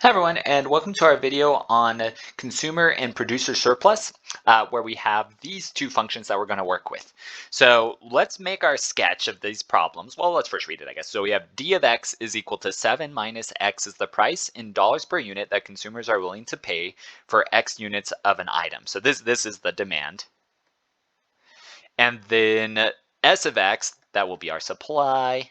Hi everyone, and welcome to our video on consumer and producer surplus, where we have these two functions that we're going to work with. So let's make our sketch of these problems. Well, let's first read it, I guess. So we have d of x is equal to 7 minus x is the price in dollars per unit that consumers are willing to pay for x units of an item. So this is the demand. And then s of x, that will be our supply.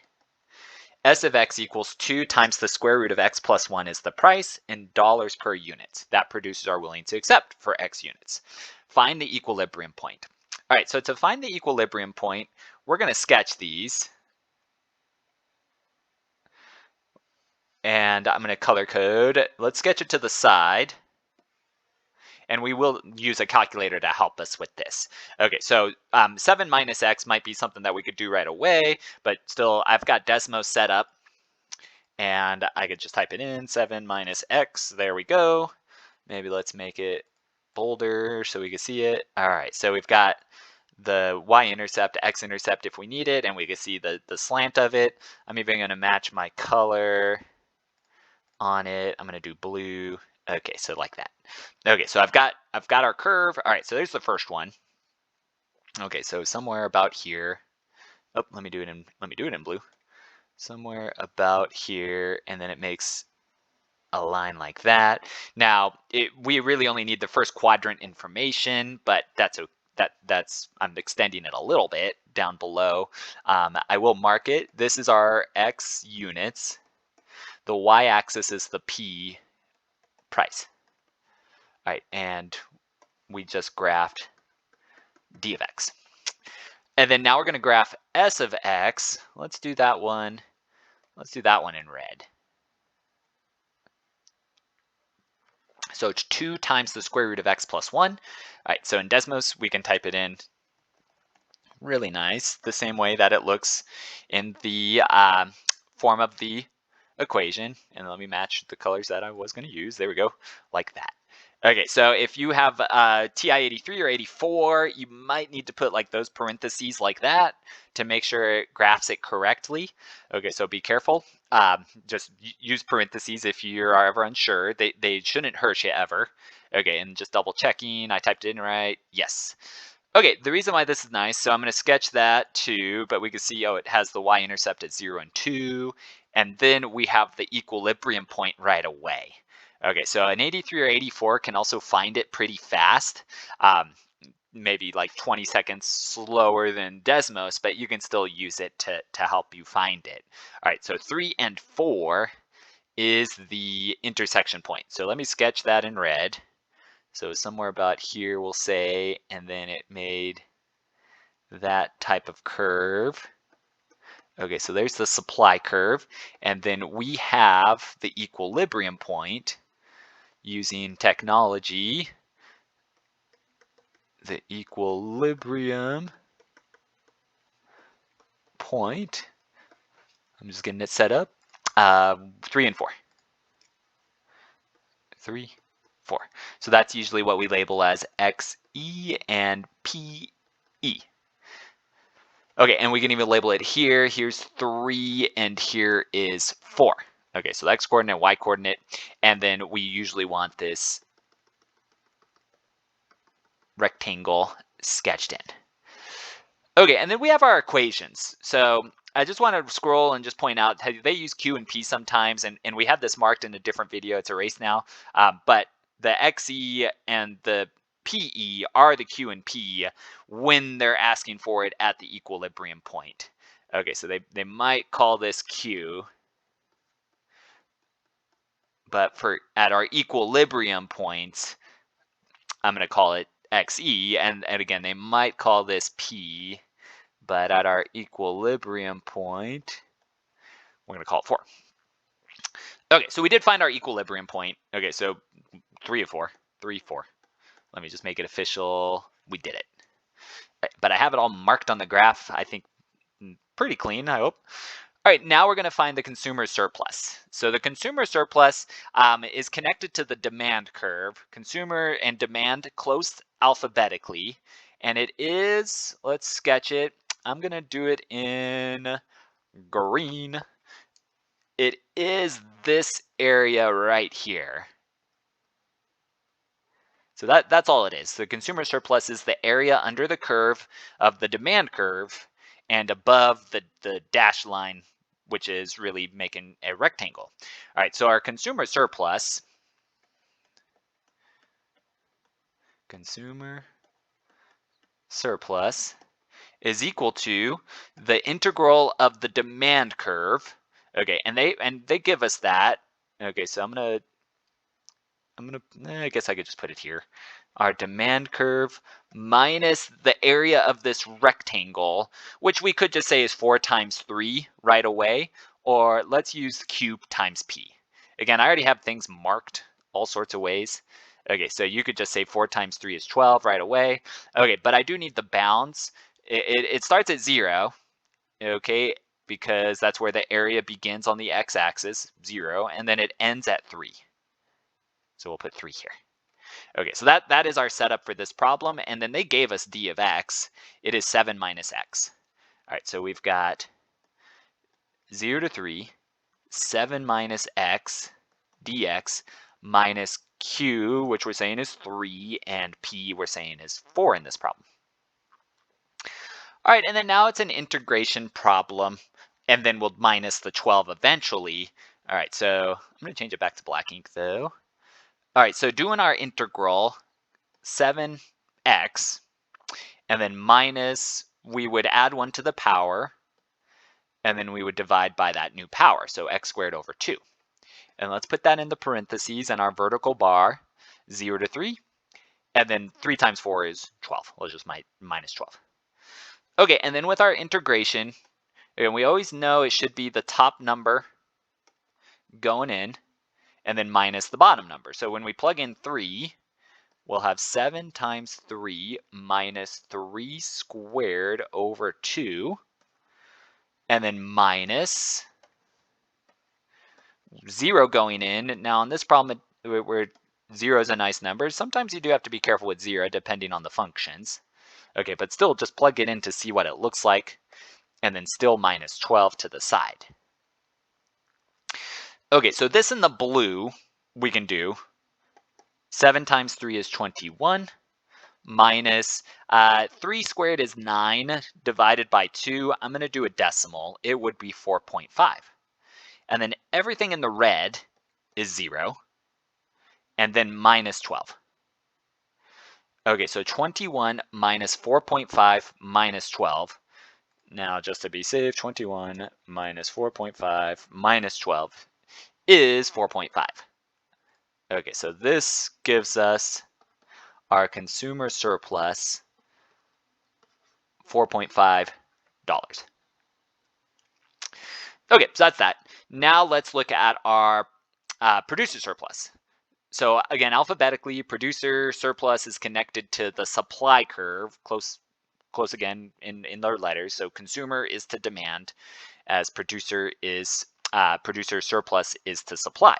S of x equals 2 times the square root of x plus 1 is the price in dollars per unit that producers are willing to accept for x units. Find the equilibrium point. All right, so to find the equilibrium point, we're going to sketch these. And I'm going to color code. Let's sketch it to the side. And we will use a calculator to help us with this. Okay, so 7 minus x might be something that we could do right away, but still I've got Desmos set up. And I could just type it in, 7 minus x, there we go. Maybe let's make it bolder so we can see it. All right, so we've got the y-intercept, x-intercept if we need it, and we can see the slant of it. I'm even gonna match my color on it. I'm gonna do blue. Okay, so like that. Okay, so I've got our curve. All right, so there's the first one. Okay, so somewhere about here. Oh, let me do it in blue. Somewhere about here, and then it makes a line like that. Now, we really only need the first quadrant information, but that's I'm extending it a little bit down below. I will mark it. This is our x units. The y-axis is the p price. All right, and we just graphed d of x. And then now we're going to graph s of x. Let's do that one. Let's do that one in red. So it's 2 times the square root of x plus 1. All right, so in Desmos, we can type it in really nice, the same way that it looks in the form of the equation. And let me match the colors that I was going to use. There we go, like that. Okay, so if you have TI-83 or 84, you might need to put like those parentheses like that to make sure it graphs it correctly. Okay, so be careful. Just use parentheses if you're ever unsure. They shouldn't hurt you ever. Okay, and just double checking, I typed it in right. Yes. Okay, the reason why this is nice, so I'm going to sketch that too, but we can see, oh, it has the y-intercept at 0 and 2, and then we have the equilibrium point right away. Okay, so an 83 or 84 can also find it pretty fast, maybe like 20 seconds slower than Desmos, but you can still use it to help you find it. All right, so 3 and 4 is the intersection point. So let me sketch that in red. So somewhere about here we'll say, and then it made that type of curve. Okay, so there's the supply curve, and then we have the equilibrium point using technology. The equilibrium point, I'm just getting it set up, 3 and 4. 3, 4. So that's usually what we label as XE and PE. Okay, and we can even label it here. Here's 3 and here is 4. Okay, so the x coordinate, y coordinate, and then we usually want this rectangle sketched in. Okay, and then we have our equations. So I just want to scroll and just point out they use Q and P sometimes, and we have this marked in a different video. It's erased now, but the XE and the PE are the Q and P when they're asking for it at the equilibrium point. Okay, so they might call this Q, but at our equilibrium points, I'm going to call it XE, and again, they might call this P, but at our equilibrium point, we're going to call it 4. Okay, so we did find our equilibrium point. Okay, so 3 of 4, 3, 4. Let me just make it official. We did it. But I have it all marked on the graph, I think pretty clean, I hope. All right, now we're going to find the consumer surplus. So the consumer surplus is connected to the demand curve, consumer and demand close alphabetically. And it is, let's sketch it. I'm going to do it in green. it is this area right here. So that's all it is. The consumer surplus is the area under the curve of the demand curve and above the dashed line, which is really making a rectangle. All right, so our consumer surplus is equal to the integral of the demand curve. Okay, and they give us that. Okay, so I guess I could just put it here. Our demand curve minus the area of this rectangle, which we could just say is 4 times 3 right away, or let's use cube times p. Again, I already have things marked all sorts of ways. Okay, so you could just say 4 times 3 is 12 right away. Okay, but I do need the bounds. It starts at 0, okay, because that's where the area begins on the x-axis, 0, and then it ends at 3. So we'll put 3 here. Okay, so that is our setup for this problem, and then they gave us d of x. It is 7 minus x. All right, so we've got 0 to 3, 7 minus x dx minus q, which we're saying is 3, and p we're saying is 4 in this problem. All right, and then now it's an integration problem, and then we'll minus the 12 eventually. All right, so I'm going to change it back to black ink though. All right, so doing our integral 7x, and then minus, we would add 1 to the power, and then we would divide by that new power, so x squared over 2. And let's put that in the parentheses and our vertical bar, 0 to 3, and then 3 times 4 is 12. Let's just minus 12. Okay, and then with our integration, and we always know it should be the top number going in, and then minus the bottom number. So when we plug in 3, we'll have 7 times 3 minus 3 squared over 2, and then minus 0 going in. Now on this problem, where 0 is a nice number, sometimes you do have to be careful with 0 depending on the functions. Okay, but still just plug it in to see what it looks like, and then still minus 12 to the side. Okay, so this in the blue, we can do 7 times 3 is 21, minus 3 squared is 9, divided by 2. I'm going to do a decimal. It would be 4.5. And then everything in the red is 0, and then minus 12. Okay, so 21 minus 4.5 minus 12. Now, just to be safe, 21 minus 4.5 minus 12 is 4.5. Okay, so this gives us our consumer surplus, $4.5. Okay, so that's that. Now let's look at our producer surplus. So again, alphabetically, producer surplus is connected to the supply curve, close again in their letters. So consumer is to demand, as producer surplus is to supply.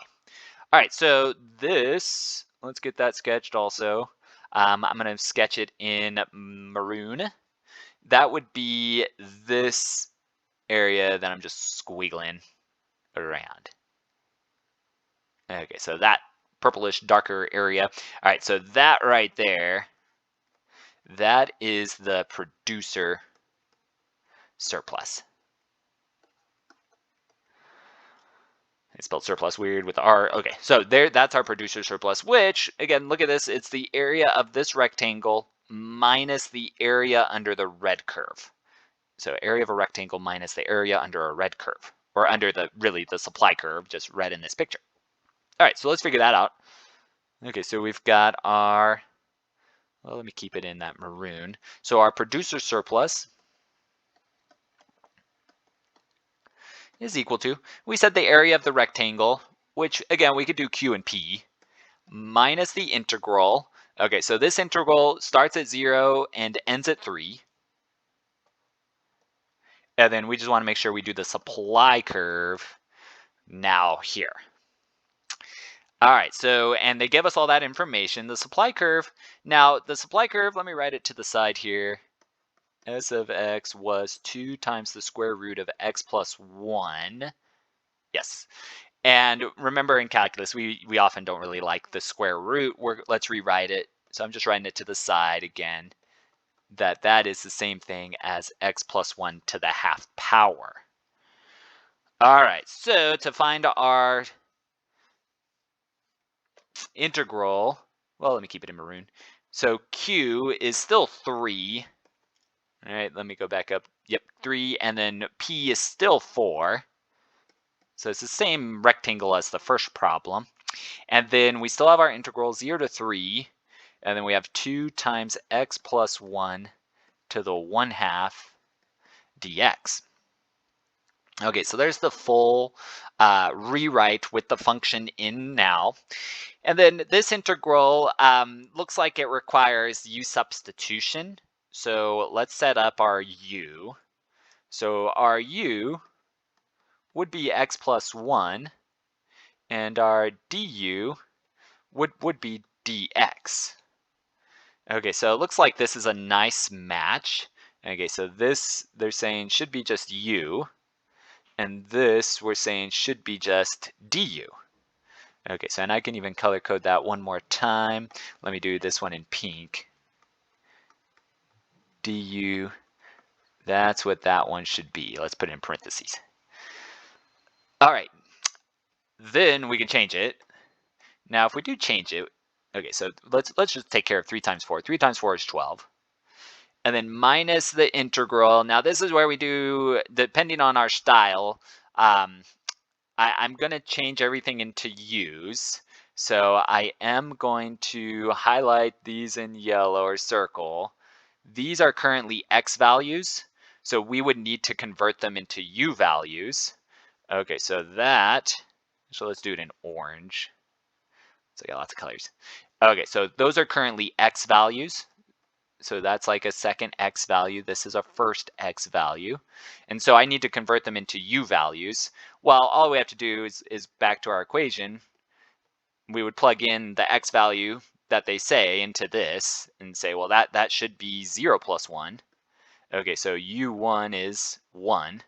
All right, so this, let's get that sketched also. I'm going to sketch it in maroon. That would be this area that I'm just squiggling around. Okay, so that purplish darker area. All right, so that right there, that is the producer surplus. It's spelled surplus weird with the R. Okay, so that's our producer surplus, which, again, look at this. It's the area of this rectangle minus the area under the red curve. So area of a rectangle minus the area under a red curve, or under the supply curve, just red in this picture. All right, so let's figure that out. Okay, so we've got our, well, let me keep it in that maroon. So our producer surplus is equal to, we said the area of the rectangle, which again, we could do Q and P, minus the integral. Okay, so this integral starts at 0 and ends at 3. And then we just want to make sure we do the supply curve now here. All right, so, and they give us all that information. The supply curve, now the supply curve, let me write it to the side here. S of x was 2 times the square root of x plus 1. Yes. And remember in calculus, we often don't really like the square root. Let's rewrite it. So I'm just writing it to the side again, that is the same thing as x plus 1 to the half power. All right, so to find our integral, well, let me keep it in maroon. So q is still 3. All right, let me go back up. Yep, 3, and then p is still 4. So it's the same rectangle as the first problem. And then we still have our integral 0 to 3. And then we have 2 times x plus 1 to the 1/2 dx. Okay, so there's the full rewrite with the function in now. And then this integral looks like it requires u substitution. So let's set up our u. So our u would be x plus 1, and our du would be dx. Okay, so it looks like this is a nice match. Okay, so this they're saying should be just u, and this we're saying should be just du. Okay, so and I can even color code that one more time. Let me do this one in pink. Du, that's what that one should be. Let's put it in parentheses. All right, then we can change it. Now, if we do change it, okay, so let's just take care of 3 times 4. 3 times 4 is 12. And then minus the integral. Now, this is where we do, depending on our style, I'm going to change everything into u's. So I am going to highlight these in yellow or circle. These are currently x values, so we would need to convert them into u values. Okay, so let's do it in orange. So I got lots of colors. Okay, so those are currently x values. So that's like a second x value. This is a first x value. And so I need to convert them into u values. Well, all we have to do is back to our equation. We would plug in the x value that they say into this and say, well, that should be 0 plus 1. Okay, so u1 is 1.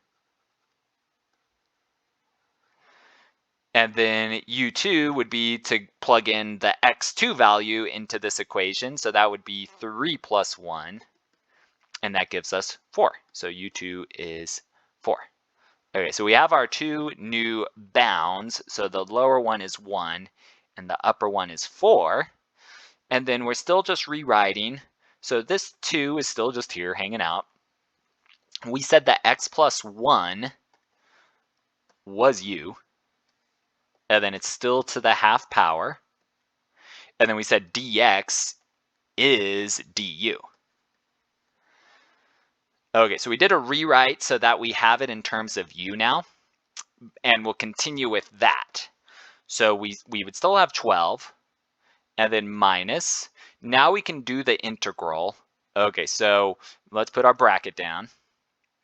And then u2 would be to plug in the x2 value into this equation. So that would be 3 plus 1. And that gives us 4. So u2 is 4. Okay, so we have our two new bounds. So the lower one is 1 and the upper one is 4. And then we're still just rewriting. So this 2 is still just here hanging out. We said that x plus 1 was u. And then it's still to the half power. And then we said dx is du. Okay, so we did a rewrite so that we have it in terms of u now. And we'll continue with that. So we would still have 12. And then minus. Now we can do the integral. Okay, so let's put our bracket down.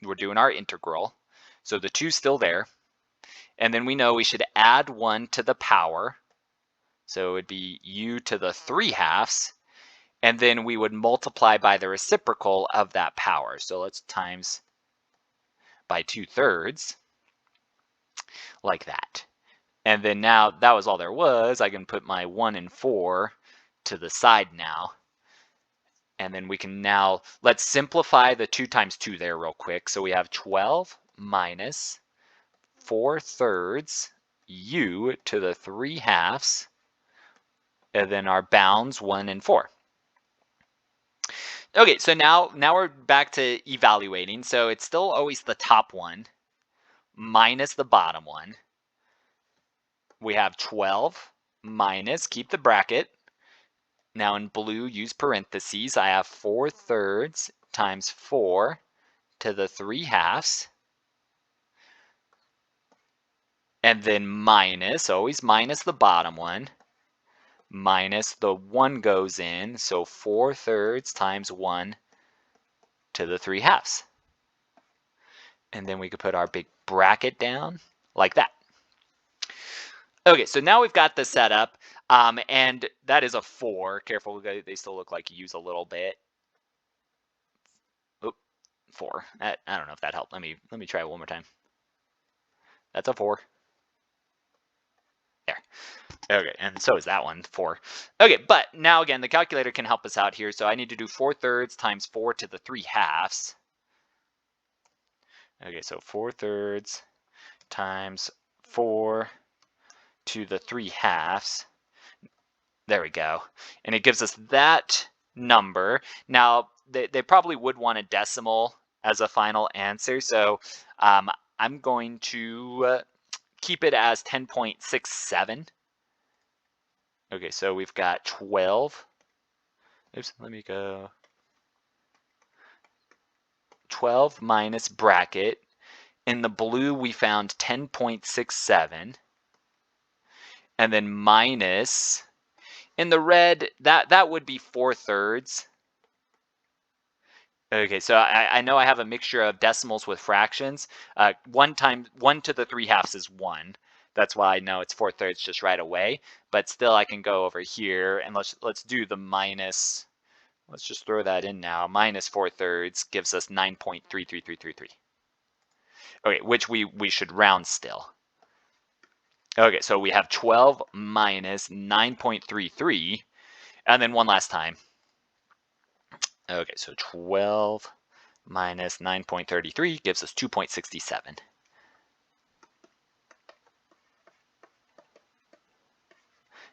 We're doing our integral. So the 2's still there. And then we know we should add 1 to the power. So it would be u to the 3/2. And then we would multiply by the reciprocal of that power. So let's times by 2/3, like that. And then now that was all there was. I can put my 1 and 4 to the side now. And then we can now, let's simplify the 2 times 2 there real quick. So we have 12 minus 4/3 u to the 3/2. And then our bounds 1 and 4. Okay, so now we're back to evaluating. So it's still always the top one minus the bottom one. We have 12 minus, keep the bracket. Now in blue, use parentheses. I have 4/3 times 4 to the 3/2. And then minus, always minus the bottom one. Minus the 1 goes in, so 4/3 times 1 to the 3/2. And then we could put our big bracket down like that. Okay, so now we've got the setup, and that is a 4. Careful, they still look like u's a little bit. Oop, 4. I don't know if that helped. Let me try it one more time. That's a 4. Okay, and so is that one, 4. Okay, but now again, the calculator can help us out here. So I need to do 4/3 times 4 to the 3/2. Okay, so 4/3 times 4 to the 3/2. There we go. And it gives us that number. Now, they probably would want a decimal as a final answer. So I'm going to keep it as 10.67. Okay, so we've got 12. Oops, let me go. 12 minus bracket. In the blue, we found 10.67. And then minus, in the red, that would be 4/3. Okay, so I know I have a mixture of decimals with fractions. 1 to the 3/2 is 1. That's why I know it's 4/3 just right away. But still, I can go over here and let's do the minus. Let's just throw that in now. Minus 4/3 gives us 9.33333. Okay, which we should round still. Okay, so we have 12 minus 9.33, and then one last time. Okay, so 12 minus 9.33 gives us 2.67.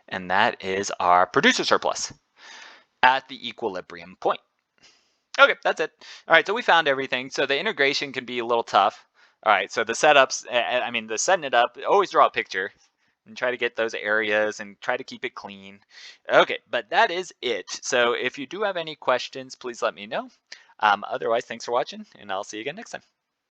And that is our producer surplus at the equilibrium point. Okay, that's it. All right, so we found everything. So the integration can be a little tough. All right, so the setups, the setting it up, always draw a picture and try to get those areas and try to keep it clean. Okay, but that is it. So if you do have any questions, please let me know. Otherwise, thanks for watching, and I'll see you again next time.